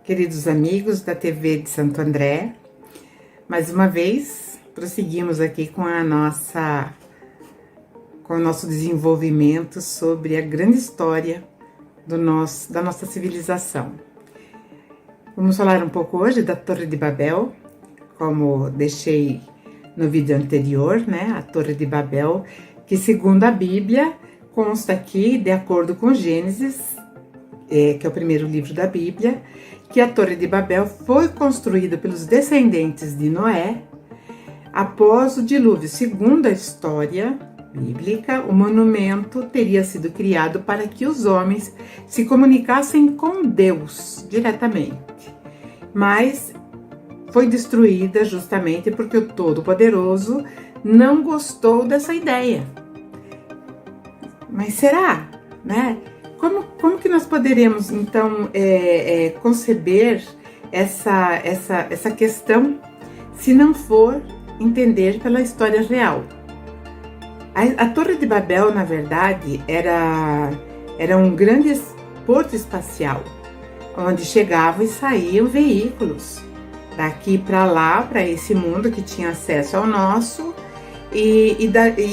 Queridos amigos da TV de Santo André, mais uma vez prosseguimos aqui com o nosso desenvolvimento sobre a grande história da nossa civilização. Vamos falar um pouco hoje da Torre de Babel, como deixei no vídeo anterior, né? A Torre de Babel, que segundo a Bíblia, consta aqui, de acordo com Gênesis, que é o primeiro livro da Bíblia, que a Torre de Babel foi construída pelos descendentes de Noé após o dilúvio. Segundo a história bíblica, o monumento teria sido criado para que os homens se comunicassem com Deus diretamente, mas foi destruída justamente porque o Todo-Poderoso não gostou dessa ideia. Mas será, né? Como que nós poderemos, então, conceber essa questão se não for entender pela história real? A Torre de Babel, na verdade, era um grande porto espacial, onde chegavam e saíam veículos daqui para lá, para esse mundo que tinha acesso ao nosso, e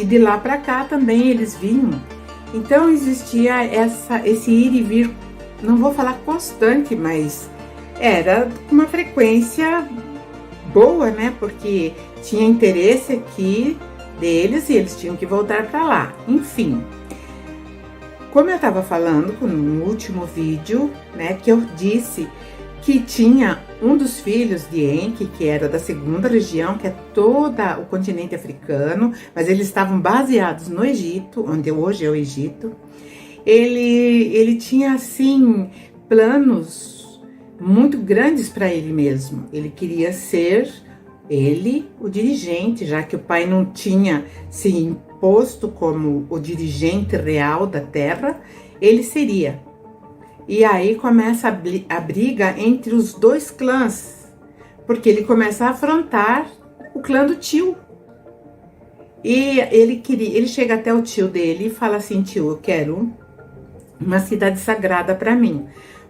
de lá para cá também eles vinham. Então existia esse ir e vir, não vou falar constante, mas era uma frequência boa, né? Porque tinha interesse aqui deles e eles tinham que voltar para lá. Enfim, como eu estava falando no último vídeo, né? Que eu disse que tinha um dos filhos de Enki, que era da segunda região, que é todo o continente africano, mas eles estavam baseados no Egito, onde hoje é o Egito. Ele tinha, assim, planos muito grandes para ele mesmo. Ele queria ser, o dirigente, já que o pai não tinha se imposto como o dirigente real da terra, ele seria. E aí começa a briga entre os dois clãs, porque ele começa a afrontar o clã do tio. E ele chega até o tio dele e fala assim: tio, eu quero uma cidade sagrada para mim,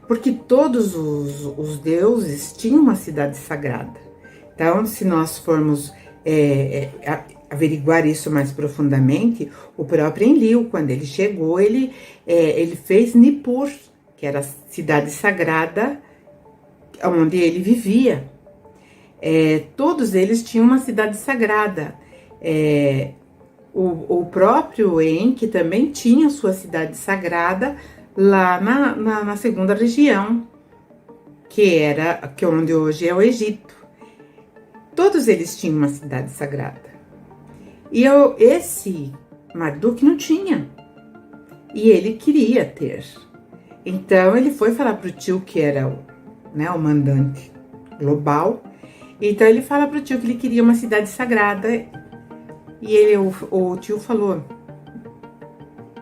porque todos os deuses tinham uma cidade sagrada. Então, se nós formos averiguar isso mais profundamente, o próprio Enlil, quando ele chegou, ele fez Nippur, que era a cidade sagrada onde ele vivia. Todos eles tinham uma cidade sagrada. O próprio Enki também tinha sua cidade sagrada lá na segunda região, que é onde hoje é o Egito. Todos eles tinham uma cidade sagrada. E esse Marduk não tinha. E ele queria ter. Então, ele foi falar para o tio, que era o mandante global. Então, ele fala para o tio que ele queria uma cidade sagrada. E o tio falou: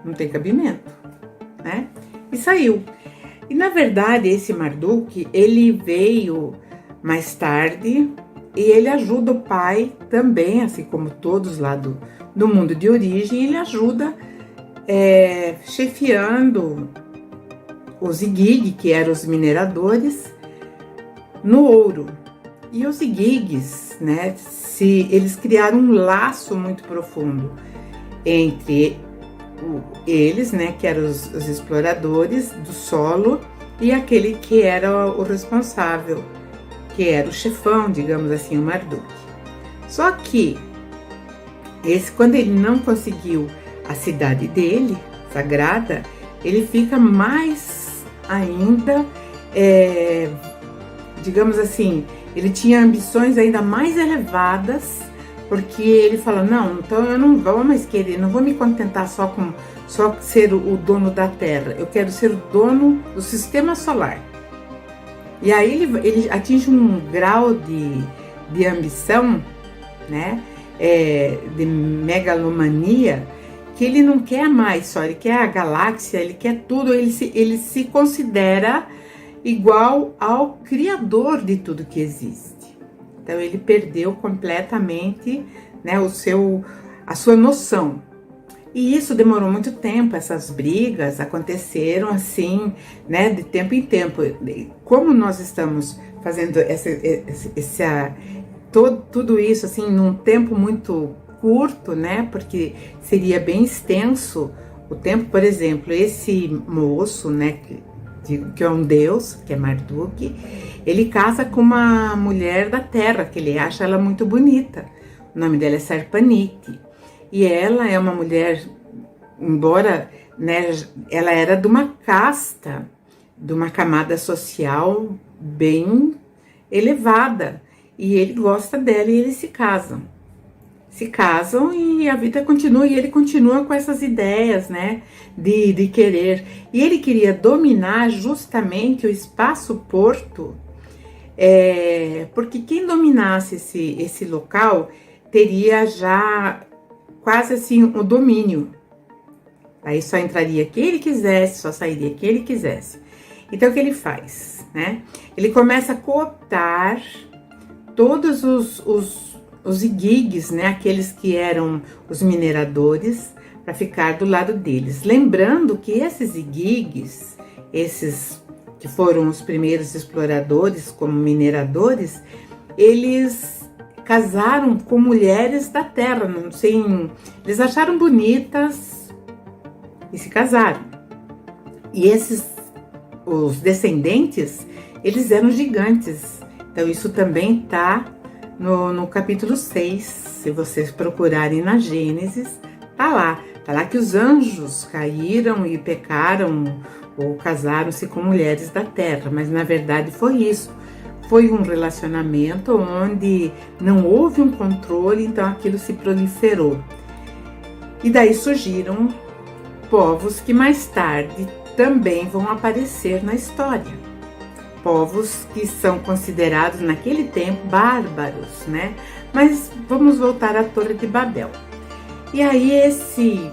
não tem cabimento, né? E saiu. E, na verdade, esse Marduk, ele veio mais tarde e ele ajuda o pai também, assim como todos lá do mundo de origem. Ele ajuda chefiando os Igig, que eram os mineradores, no ouro. E os Igigs, né, eles criaram um laço muito profundo entre eles, né, que eram os exploradores do solo, e aquele que era o responsável, que era o chefão, digamos assim, o Marduk. Só que, quando ele não conseguiu a cidade dele, sagrada, ele fica mais ainda, digamos assim, ele tinha ambições ainda mais elevadas, porque ele fala: não, então eu não vou mais querer, não vou me contentar só ser o dono da Terra, eu quero ser o dono do sistema solar. E aí ele atinge um grau de ambição, né, de megalomania, que ele não quer mais só, ele quer a galáxia, ele quer tudo, ele se considera igual ao criador de tudo que existe. Então ele perdeu completamente, né, a sua noção. E isso demorou muito tempo, essas brigas aconteceram assim, né, de tempo em tempo. Como nós estamos fazendo tudo isso assim num tempo muito curto, né, porque seria bem extenso o tempo. Por exemplo, esse moço, né, que é um deus, que é Marduk, ele casa com uma mulher da terra, que ele acha ela muito bonita. O nome dela é Sarpanite. E ela é uma mulher, embora, né, ela era de uma casta, de uma camada social bem elevada. E ele gosta dela e eles se casam. Se casam e a vida continua, e ele continua com essas ideias, né, de querer. E ele queria dominar justamente o espaço-porto, porque quem dominasse esse local teria já quase assim o domínio. Aí só entraria quem ele quisesse, só sairia quem ele quisesse. Então o que ele faz, né? Ele começa a cooptar todos os igigs, né? Aqueles que eram os mineradores, para ficar do lado deles. Lembrando que esses igigs, esses que foram os primeiros exploradores como mineradores, eles casaram com mulheres da terra, não sei, eles acharam bonitas e se casaram. E os descendentes, eles eram gigantes. Então isso também está no capítulo 6, se vocês procurarem na Gênesis, tá lá que os anjos caíram e pecaram ou casaram-se com mulheres da terra, mas na verdade foi isso. Foi um relacionamento onde não houve um controle, então aquilo se proliferou. E daí surgiram povos que mais tarde também vão aparecer na história. Povos que são considerados naquele tempo bárbaros, né? Mas vamos voltar à Torre de Babel. E aí esse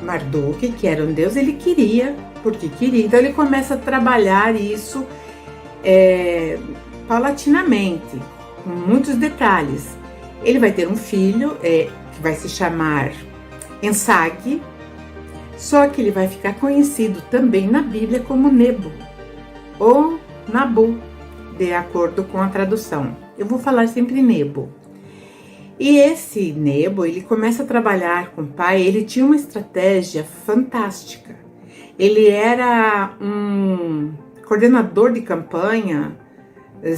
Marduk, que era um deus, ele queria, porque queria. Então ele começa a trabalhar isso paulatinamente, com muitos detalhes. Ele vai ter um filho que vai se chamar Ensague, só que ele vai ficar conhecido também na Bíblia como Nebo, ou Nabu, de acordo com a tradução. Eu vou falar sempre Nebo. E esse Nebo, ele começa a trabalhar com o pai, ele tinha uma estratégia fantástica. Ele era um coordenador de campanha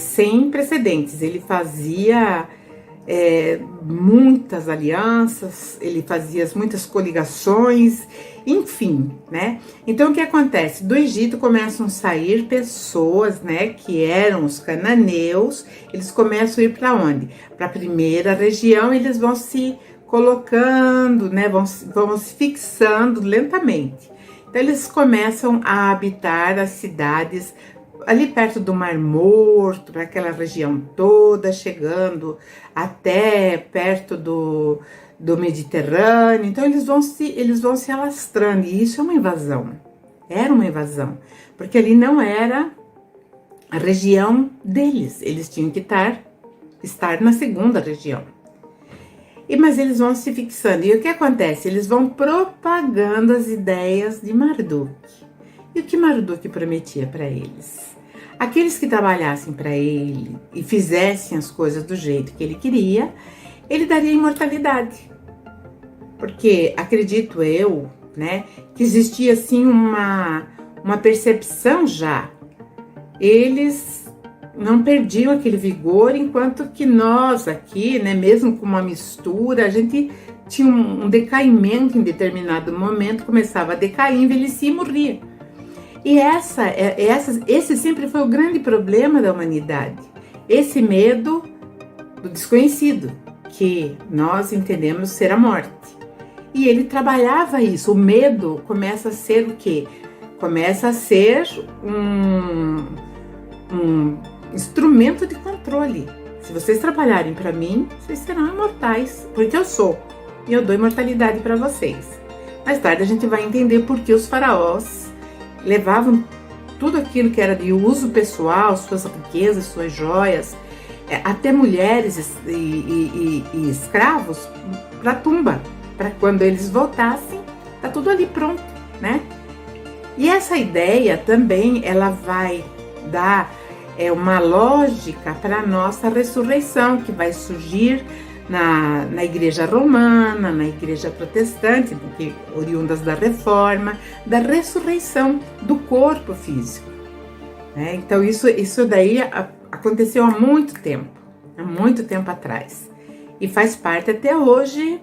sem precedentes. Ele fazia muitas alianças, ele fazia muitas coligações, enfim, né? Então o que acontece? Do Egito começam a sair pessoas, né, que eram os cananeus. Eles começam a ir para onde? Para a primeira região. Eles vão se colocando, né, vão se fixando lentamente. Então eles começam a habitar as cidades ali perto do Mar Morto, para aquela região toda, chegando até perto do Mediterrâneo. Então eles vão se alastrando, e isso é uma invasão. Era uma invasão, porque ali não era a região deles. Eles tinham que estar na segunda região. Mas eles vão se fixando. E o que acontece? Eles vão propagando as ideias de Marduk. E o que Marduk prometia para eles? Aqueles que trabalhassem para ele e fizessem as coisas do jeito que ele queria, ele daria imortalidade. Porque acredito eu, né, que existia assim uma percepção já. Eles não perdiam aquele vigor, enquanto que nós aqui, né, mesmo com uma mistura, a gente tinha um decaimento em determinado momento, começava a decair, envelhecia e morria. E esse sempre foi o grande problema da humanidade. Esse medo do desconhecido, que nós entendemos ser a morte. E ele trabalhava isso. O medo começa a ser o quê? Começa a ser um instrumento de controle. Se vocês trabalharem para mim, vocês serão imortais, porque eu sou. E eu dou imortalidade para vocês. Mais tarde a gente vai entender por que os faraós levavam tudo aquilo que era de uso pessoal, suas riquezas, suas joias, até mulheres e escravos, para a tumba, para quando eles voltassem, tá tudo ali pronto, né? E essa ideia também ela vai dar uma lógica para a nossa ressurreição, que vai surgir na igreja romana, na igreja protestante, porque oriundas da reforma, da ressurreição do corpo físico, né? Então isso daí aconteceu há muito tempo atrás, e faz parte até hoje,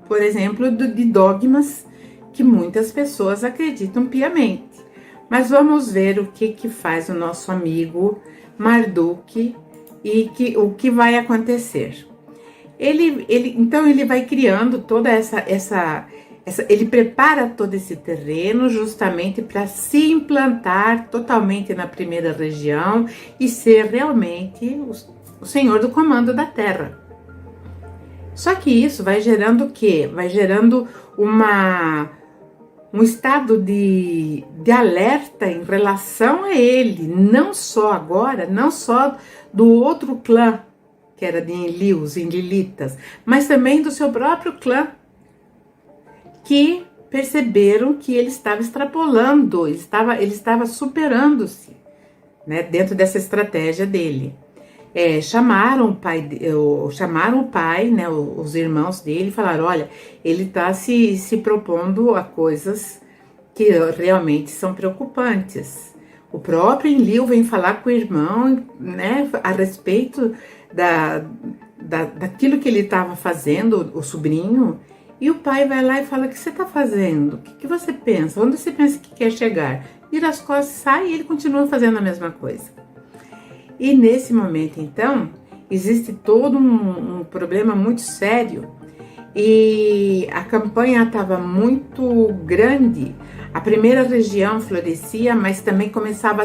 por exemplo, de dogmas que muitas pessoas acreditam piamente. Mas vamos ver o que faz o nosso amigo Marduk e o que vai acontecer. Então ele vai criando toda ele prepara todo esse terreno justamente para se implantar totalmente na primeira região e ser realmente o senhor do comando da terra. Só que isso vai gerando o quê? Vai gerando um estado de alerta em relação a ele, não só agora, não só do outro clã, que era de Enlios, Enlilitas, mas também do seu próprio clã, que perceberam que ele estava extrapolando, ele estava superando-se, né, dentro dessa estratégia dele. Chamaram o pai, né, os irmãos dele, e falaram: olha, ele está se propondo a coisas que realmente são preocupantes. O próprio Enlil vem falar com o irmão, né, a respeito daquilo que ele estava fazendo, o sobrinho, e o pai vai lá e fala: o que você está fazendo? O que você pensa? Onde você pensa que quer chegar? Vira as costas, sai, e ele continua fazendo a mesma coisa. E nesse momento, então, existe todo um problema muito sério, e a campanha estava muito grande. A primeira região florescia, mas também começava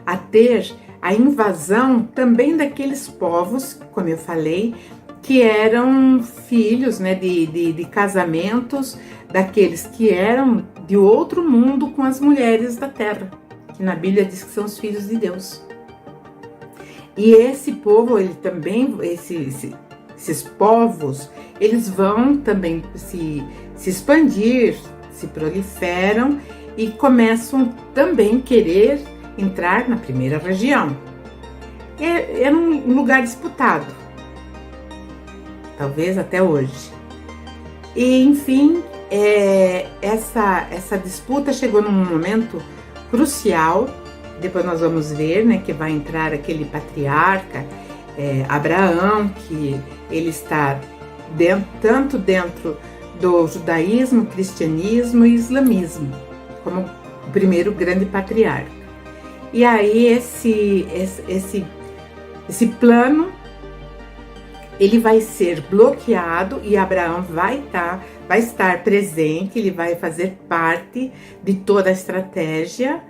a ter a invasão também daqueles povos, como eu falei, que eram filhos, né, de casamentos daqueles que eram de outro mundo com as mulheres da terra, que na Bíblia diz que são os filhos de Deus. E esse povo, ele também, esses povos, eles vão também se expandir, se proliferam e começam também a querer entrar na primeira região. Era um lugar disputado, talvez até hoje. E, enfim, essa disputa chegou num momento crucial. Depois nós vamos ver, né, que vai entrar aquele patriarca, Abraão, que ele está tanto dentro do judaísmo, cristianismo e islamismo, como o primeiro grande patriarca. E aí esse plano, ele vai ser bloqueado, e Abraão vai estar presente, ele vai fazer parte de toda a estratégia.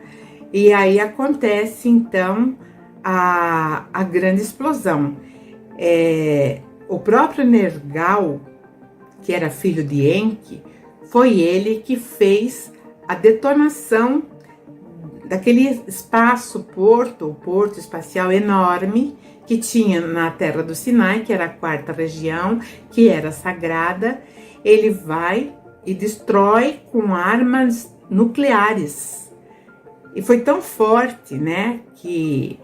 E aí acontece, então, a grande explosão. O próprio Nergal, que era filho de Enki, foi ele que fez a detonação daquele o porto espacial enorme que tinha na terra do Sinai, que era a quarta região, que era sagrada. Ele vai e destrói com armas nucleares. E foi tão forte, né, que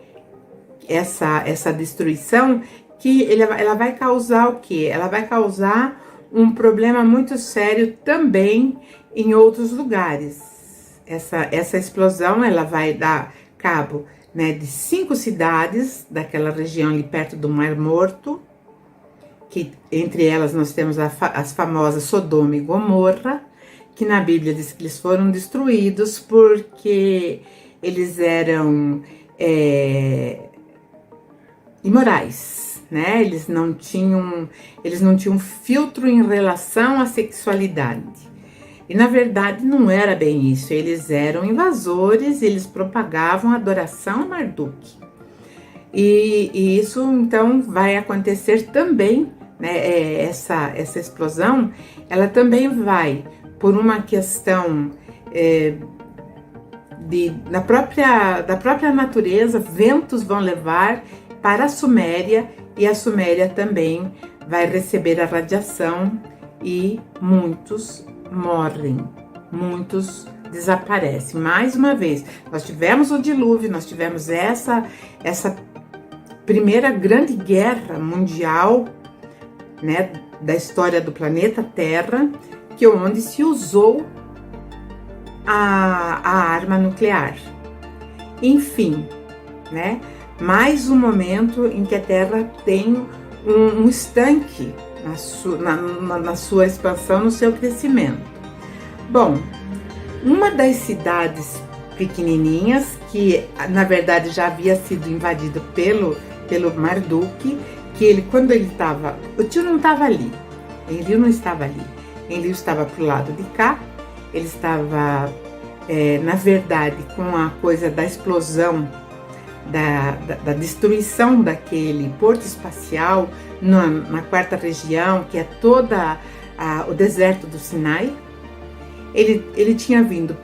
essa destruição, que ela vai causar o quê? Ela vai causar um problema muito sério também em outros lugares. Essa explosão, ela vai dar cabo, né, de 5 cidades daquela região ali perto do Mar Morto, que entre elas nós temos as famosas Sodoma e Gomorra, que na Bíblia diz que eles foram destruídos porque eles eram imorais, né? Eles não tinham filtro em relação à sexualidade. E na verdade não era bem isso, eles eram invasores, eles propagavam a adoração a Marduk. E isso então vai acontecer também, né? Essa explosão, ela também vai por uma questão da própria natureza. Ventos vão levar para a Suméria, e a Suméria também vai receber a radiação, e muitos morrem, muitos desaparecem. Mais uma vez, nós tivemos o dilúvio, nós tivemos essa primeira grande guerra mundial, né, da história do planeta Terra, que onde se usou a arma nuclear. Enfim, né, mais um momento em que a Terra tem um estanque na sua expansão, no seu crescimento. Bom, uma das cidades pequenininhas, que na verdade já havia sido invadida pelo Marduk, que ele, quando ele estava, o tio não estava ali, Enlil não estava ali, Enlil estava pro lado de cá, ele estava, na verdade, com a coisa da explosão, da destruição daquele porto espacial na quarta região, que é toda o deserto do Sinai. Ele tinha vindo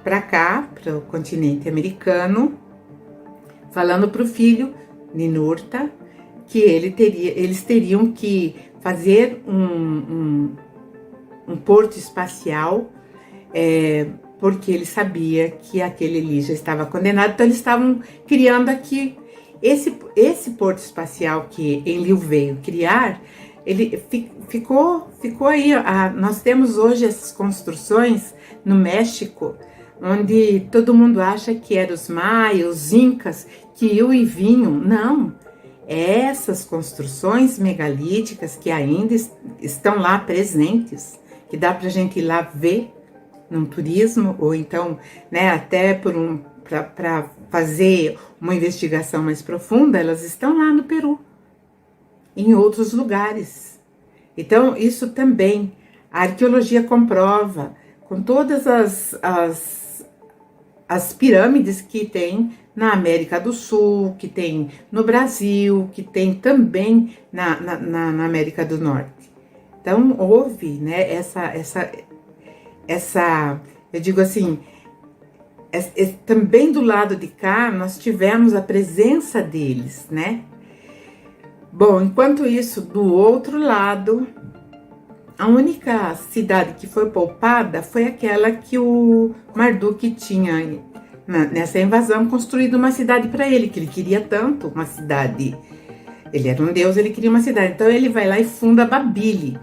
para cá, para o continente americano, falando para o filho, Ninurta, que eles teriam que fazer um porto espacial, porque ele sabia que aquele ali já estava condenado. Então eles estavam criando aqui esse porto espacial que Enlil veio criar. Ele ficou aí. Nós temos hoje essas construções no México, onde todo mundo acha que eram os maias, os incas, que iam e vinham. Não, essas construções megalíticas que ainda estão lá presentes, que dá para a gente ir lá ver num turismo, ou então, né, até para fazer uma investigação mais profunda, elas estão lá no Peru, em outros lugares. Então, isso também a arqueologia comprova, com todas as pirâmides que tem na América do Sul, que tem no Brasil, que tem também na América do Norte. Então, houve, né, eu digo assim, também do lado de cá, nós tivemos a presença deles, né? Bom, enquanto isso, do outro lado, a única cidade que foi poupada foi aquela que o Marduk tinha, nessa invasão, construído uma cidade para ele, que ele queria tanto, uma cidade. Ele era um deus, ele queria uma cidade. Então ele vai lá e funda Babile.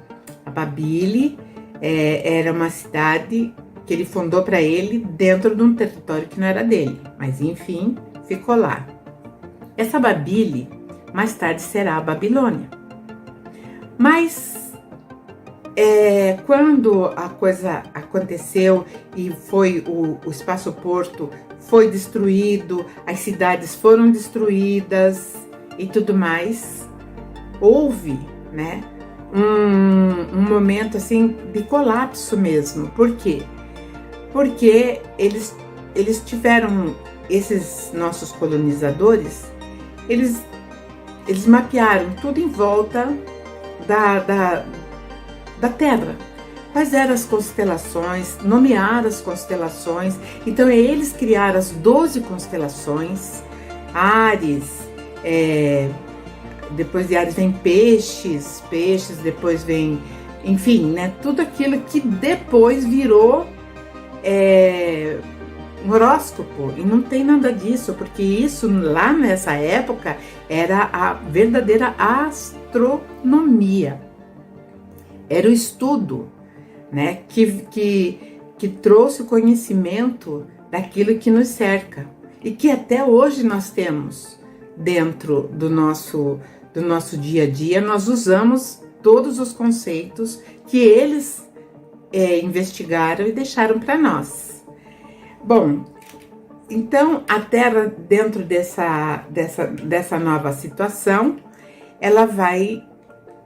A Babile era uma cidade que ele fundou para ele dentro de um território que não era dele. Mas enfim, ficou lá. Essa Babile mais tarde será a Babilônia. Mas quando a coisa aconteceu e foi o espaço-porto foi destruído, as cidades foram destruídas e tudo mais, houve, né, um momento assim de colapso mesmo. Por quê? Porque eles tiveram, esses nossos colonizadores, eles mapearam tudo em volta da Terra. Quais eram as constelações, nomearam as constelações. Então eles criaram as 12 constelações, Áries, depois de Áries vem peixes, depois vem, enfim, né, tudo aquilo que depois virou um horóscopo. E não tem nada disso, porque isso lá nessa época era a verdadeira astronomia. Era o estudo, né, que trouxe o conhecimento daquilo que nos cerca e que até hoje nós temos dentro do nosso dia a dia. Nós usamos todos os conceitos que eles investigaram e deixaram para nós. Bom, então a Terra, dentro dessa nova situação, ela vai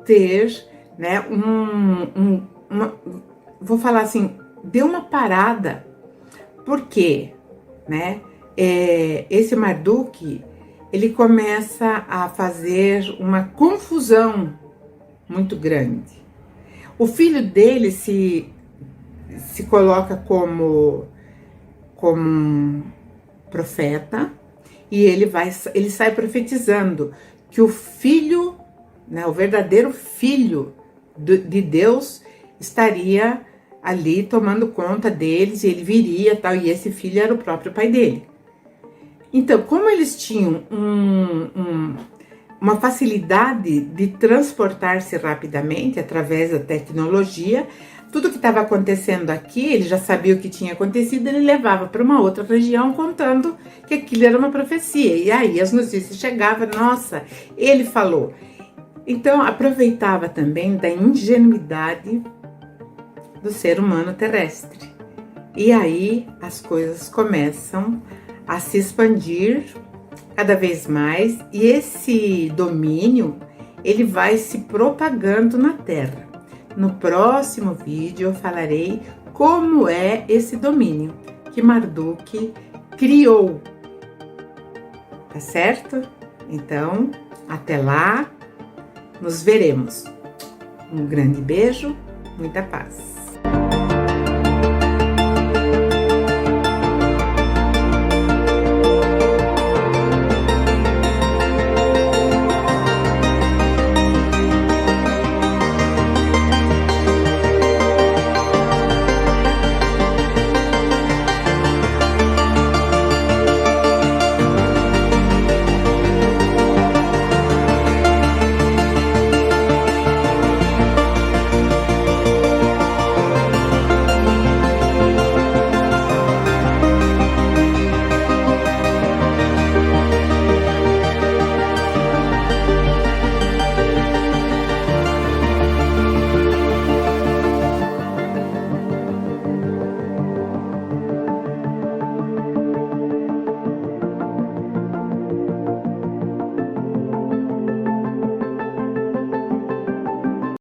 ter, né, vou falar assim, deu uma parada. Por quê? Né? Esse Marduk, ele começa a fazer uma confusão muito grande. O filho dele se coloca como profeta, e ele sai profetizando que o filho, né, o verdadeiro filho de Deus, estaria ali tomando conta deles, e ele viria, tal, e esse filho era o próprio pai dele. Então, como eles tinham uma facilidade de transportar-se rapidamente através da tecnologia, tudo que estava acontecendo aqui, ele já sabia o que tinha acontecido, ele levava para uma outra região contando que aquilo era uma profecia. E aí as notícias chegavam, nossa, ele falou. Então, aproveitava também da ingenuidade do ser humano terrestre. E aí as coisas começam a se expandir cada vez mais, e esse domínio ele vai se propagando na Terra. No próximo vídeo eu falarei como é esse domínio que Marduk criou, tá certo? Então, até lá, nos veremos. Um grande beijo, muita paz.